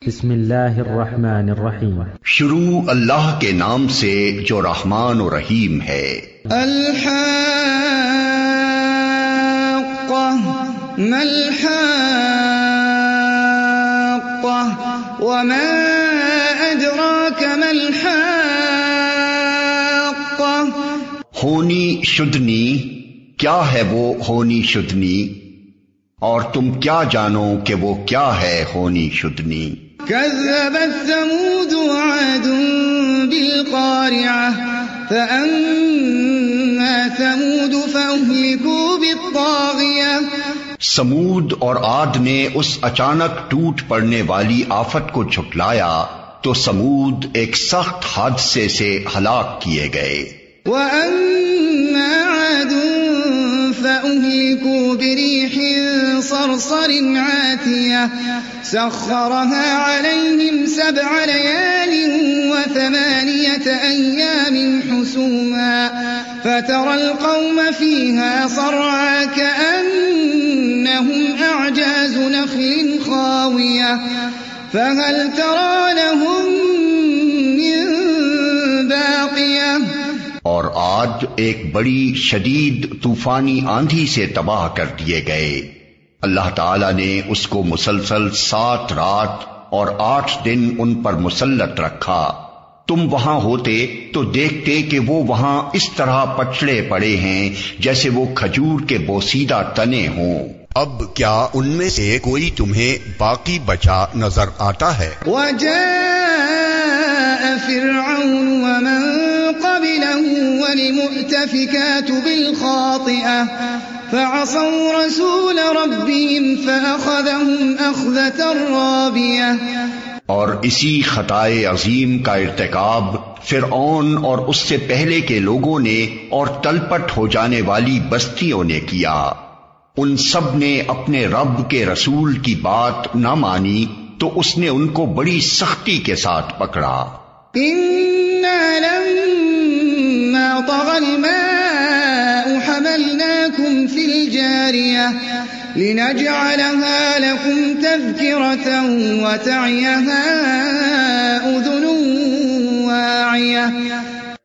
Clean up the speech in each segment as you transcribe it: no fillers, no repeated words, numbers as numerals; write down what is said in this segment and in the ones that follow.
بسم اللہ الرحمن الرحیم۔ شروع اللہ کے نام سے جو رحمان و رحیم ہے۔ الحاقہ ما الحاقہ وما ادراک ما الحاقہ۔ ہونی شدنی، کیا ہے وہ ہونی شدنی، اور تم کیا جانو کہ وہ کیا ہے ہونی شدنی۔ كذبت ثمود وعاد بالقارعة فأما ثمود فأهلكوا بالطاغية۔ سمود اور عاد نے اس اچانک ٹوٹ پڑنے والی آفت کو جھٹلایا تو سمود ایک سخت حادثے سے ہلاک کیے گئے۔ وأما عاد فأهلكوا بريح صرصر عاتية سخرها عليهم 7 ليال و8 أيام حسوما فترى القوم فيها صرعى كأنهم أعجاز نخل خاوية فهل ترى لهم من باقية۔ اور عاد ایک بڑی شدید طوفانی آندھی سے تباہ کر دیے گئے۔ اللہ تعالیٰ نے اس کو مسلسل 7 رات اور 8 دن ان پر مسلط رکھا۔ تم وہاں ہوتے تو دیکھتے کہ وہ وہاں اس طرح پچھڑے پڑے ہیں جیسے وہ کھجور کے بوسیدہ تنے ہوں۔ اب کیا ان میں سے کوئی تمہیں باقی بچا نظر آتا ہے؟ وجاء فرعون ومن قبله والمؤتفكات بالخاطئة فعصوا رسول ربهم فأخذهم أخذة رابية۔ اور اسی خطائے عظیم کا ارتکاب فرعون اور اس سے پہلے کے لوگوں نے اور تلپٹ ہو جانے والی بستیوں نے کیا۔ ان سب نے اپنے رب کے رسول کی بات نہ مانی تو اس نے ان کو بڑی سختی کے ساتھ پکڑا۔ إِنَّا لَمَّا طَغَى الْمَاءُ حَمَلْنَاكُمْ فِي الْجَارِيَةِ لِنَجْعَلَهَا لَكُمْ تَذْكِرَةً وَتَعِيَهَا أُذُنٌ وَاعِيَةٌ۔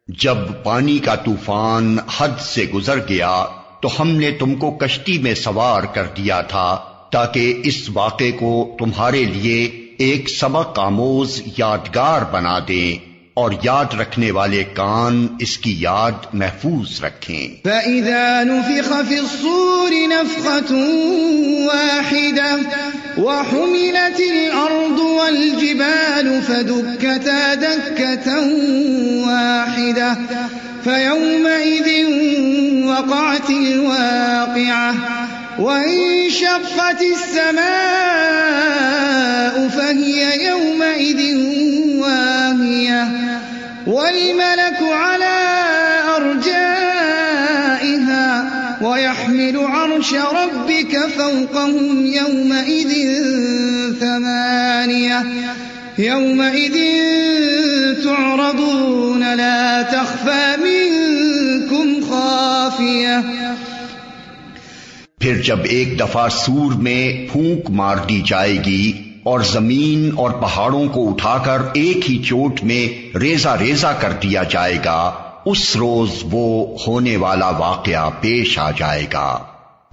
جب پانی کا طوفان حد سے گزر گیا تو ہم نے تم کو کشتی میں سوار کر دیا تھا تاکہ اس واقعے کو تمہارے لیے ایک سبق آموز یادگار بنا دیں اور یاد رکھنے والے کان اس کی یاد محفوظ رکھیں۔ فَإِذَا نُفِخَ فِي الصُّورِ نَفْخَةٌ وَاحِدَةٌ وَحُمِلَتِ الْأَرْضُ وَالْجِبَالُ فَدُكَّتَا دَكَّةً وَاحِدَةً فَيَوْمَئِذٍ وَقَعَتِ الْوَاقِعَةُ وَانشَقَّتِ السَّمَاءُ فَهِيَ يَوْمَئِذٍ وَاهِيَةٌ وَالْمَلَكُ عَلَى أَرْجَائِهَا وَيَحْمِلُ عَرْشَ رَبِّكَ فَوْقَهُمْ يَوْمَئِذٍ ثَمَانِيَةٌ يَوْمَئِذٍ تُعْرَضُونَ لَا تَخْفَى مِنكُمْ خَافِيَةٌ۔ پھر جب ایک دفعہ سور میں پھونک مار دی جائے گی اور زمین اور پہاڑوں کو اٹھا کر ایک ہی چوٹ میں ریزہ ریزہ کر دیا جائے گا، اس روز وہ ہونے والا واقعہ پیش آ جائے گا۔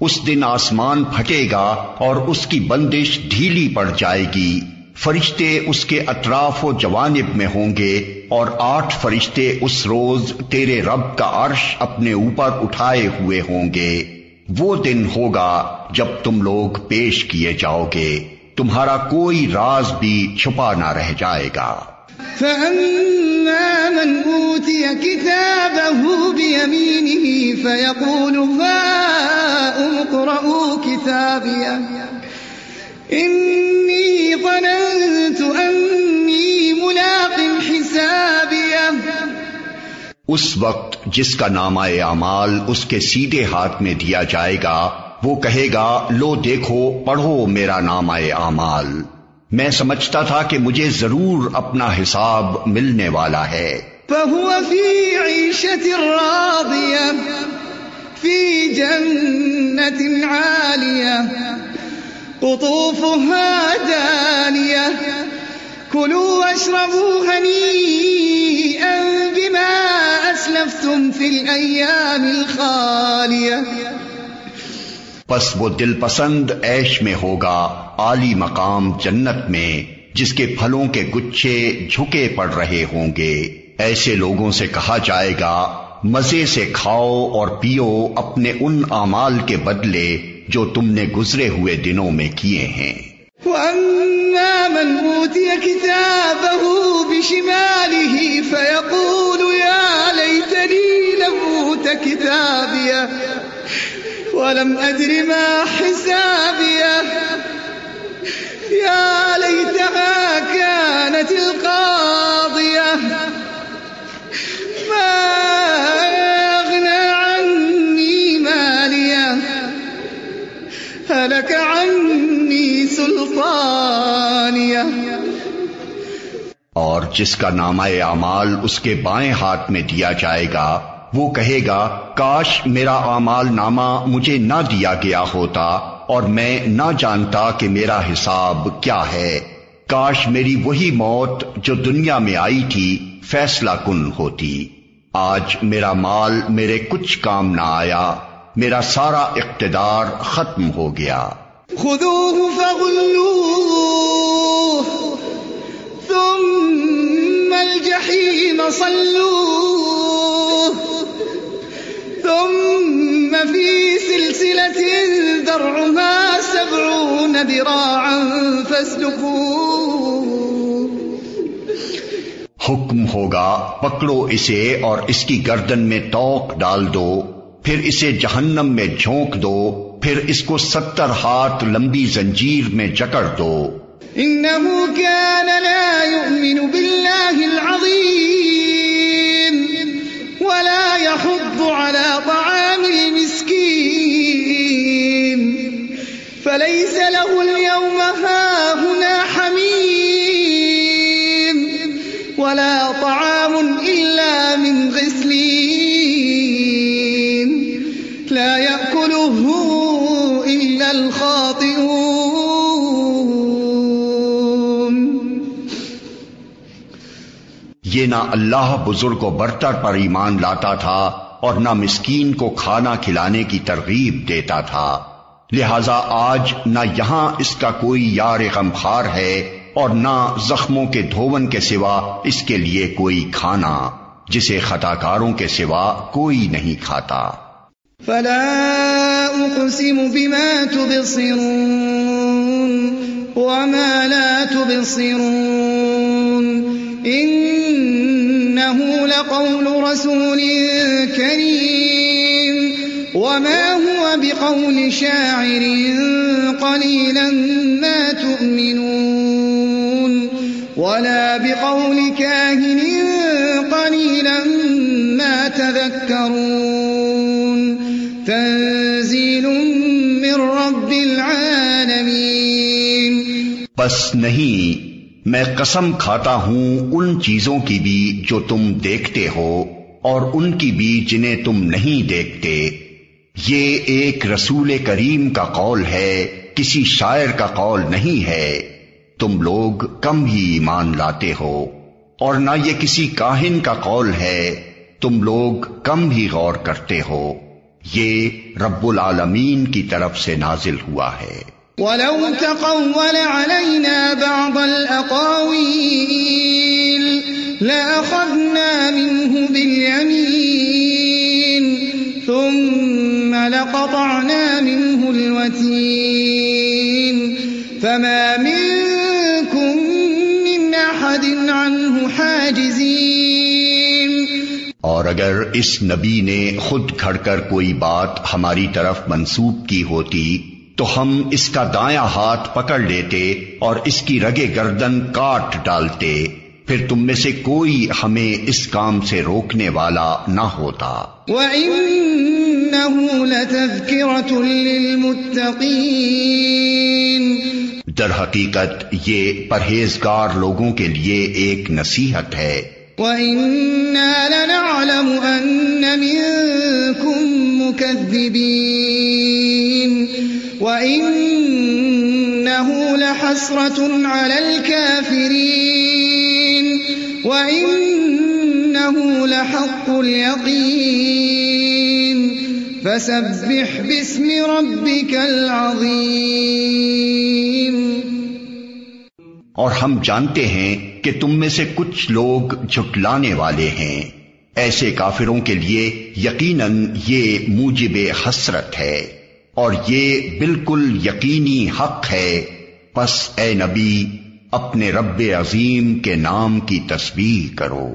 اس دن آسمان پھٹے گا اور اس کی بندش ڈھیلی پڑ جائے گی۔ فرشتے اس کے اطراف و جوانب میں ہوں گے اور 8 فرشتے اس روز تیرے رب کا عرش اپنے اوپر اٹھائے ہوئے ہوں گے۔ وہ دن ہوگا جب تم لوگ پیش کیے جاؤ گے، تمہارا کوئی راز بھی چھپا نہ رہ جائے گا۔ فَأَمَّا مَنْ أُوتِيَ كِتَابَهُ بِيَمِينِهِ فَيَقُولُ هَاؤُمُ اقْرَءُوا كِتَابِيَهْ إِنِّي ظَنَنتُ أَنِّي مُلَاقٍ حِسَابِيَهْ۔ اس وقت جس کا نامہ اعمال اس کے سیدھے ہاتھ میں دیا جائے گا وہ کہے گا، لو دیکھو پڑھو میرا نامہ اعمال، میں سمجھتا تھا کہ مجھے ضرور اپنا حساب ملنے والا ہے۔ فَهُوَ فِي عِيشَةٍ رَاضِيَةٍ فِي جَنَّةٍ عَالِيَةٍ قطوفها دانية كلوا واشربوا هنيئا بما أسلفتم في الأيام الخالية. پس وہ دل پسند عیش میں ہوگا عالی مقام جنت میں، جس کے پھلوں کے گچھے جھکے پڑ رہے ہوں گے. ایسے لوگوں سے کہا جائے گا مزے سے کھاؤ اور پیو اپنے ان اعمال کے بدلے جو تم نے گزرے ہوئے دنوں میں کیے ہیں. وَأَمَّا مَنْ أُوتِيَ كِتَابَهُ بِشِمَالِهِ فَيَقُولُ يَا لَيْتَنِي لَمْ أُوتَ كِتَابِيَهْ وَلَمْ أَدْرِ مَا حِسَابِيَهْ يَا لَيْتَهَا كَانَتِ الْقَاضِيَةَ مَا أَغْنَى عَنِّي مَالِيَهْ هَلَكَ عَنِّي سُلْطَانِيَهْ. اور جس کا نامہ اعمال اس کے بائیں ہاتھ میں دیا جائے گا وہ کہے گا کاش میرا اعمال نامہ مجھے نہ دیا گیا ہوتا اور میں نہ جانتا کہ میرا حساب کیا ہے. کاش میری وہی موت جو دنیا میں آئی تھی فیصلہ کن ہوتی. آج میرا مال میرے کچھ کام نہ آیا، میرا سارا اقتدار ختم ہو گیا. خذوه فغلوه ثم الجحيم صلوه ثم في سلسلة ذرعها 70 ذراعا فاسلكوه. حکم ہوگا پکڑو اسے اور اس کی گردن میں توق ڈال دو، پھر اسے جہنم میں جھونک دو، پھر اس کو 70 ہاتھ لمبی زنجیر میں جکڑ دو. إنه كان لا يؤمن بالله العظيم ولا يحض على طعام المسكين فليس له اليوم هاهنا حميم ولا طعام إلا من غسلين لا يأكله إلا الخاطئون. یہ نہ اللہ بزرگ و برتر پر ایمان لاتا تھا اور نہ مسکین کو کھانا کھلانے کی ترغیب دیتا تھا، لہذا آج نہ یہاں اس کا کوئی یار غمخوار ہے اور نہ زخموں کے دھون کے سوا اس کے لیے کوئی کھانا جسے خطاکاروں کے سوا کوئی نہیں کھاتا. فلا أقسم بما تبصرون وما لا تبصرون إنه لقول رسول كريم وما هو بقول شاعر قليلا ما تؤمنون ولا بقول كاهن قليلا ما تذكرون تنزيل من رب العالمين. بس نہیں، میں قسم کھاتا ہوں ان چیزوں کی بھی جو تم دیکھتے ہو اور ان کی بھی جنہیں تم نہیں دیکھتے. یہ ایک رسول کریم کا قول ہے، کسی شاعر کا قول نہیں ہے. تم لوگ کم ہی ایمان لاتے ہو. اور نہ یہ کسی کاہن کا قول ہے، تم لوگ کم ہی غور کرتے ہو. یہ رب العالمین کی طرف سے نازل ہوا ہے. وَلَوْ تَقَوَّلَ عَلَيْنَا بَعْضَ الْأَقَاوِيلِ لَأَخَذْنَا مِنْهُ بِالْيَمِينِ ثُمَّ لَقَطَعْنَا مِنْهُ الْوَتِينَ فَمَا مِنْكُمْ مِنْ أَحَدٍ عَنْهُ حَاجِزِينَ. اور اگر اس نبی نے خود کھڑ کر کوئی بات ہماری طرف منسوب کی ہوتی تو ہم اس کا دایاں ہاتھ پکڑ لیتے اور اس کی رگے گردن کاٹ ڈالتے، پھر تم میں سے کوئی ہمیں اس کام سے روکنے والا نہ ہوتا. وَإِنَّهُ لَتَذْكِرَةٌ لِّلْمُتَّقِينَ. در حقیقت یہ پرہیزگار لوگوں کے لیے ایک نصیحت ہے. وَإِنَّا لَنَعْلَمُ أَنَّ مِنكُم مُّكَذِّبِينَ وَإِنَّهُ لَحَسْرَةٌ عَلَى الْكَافِرِينَ وَإِنَّهُ لَحَقُّ الْيَقِينِ فَسَبِّحْ بِاسْمِ رَبِّكَ الْعَظِيمِ۔ اور ہم جانتے ہیں کہ تم میں سے کچھ لوگ جھٹلانے والے ہیں، ایسے کافروں کے لیے یقیناً یہ موجب حسرت ہے، اور یہ بالکل یقینی حق ہے، پس اے نبی اپنے رب عظیم کے نام کی تسبیح کرو۔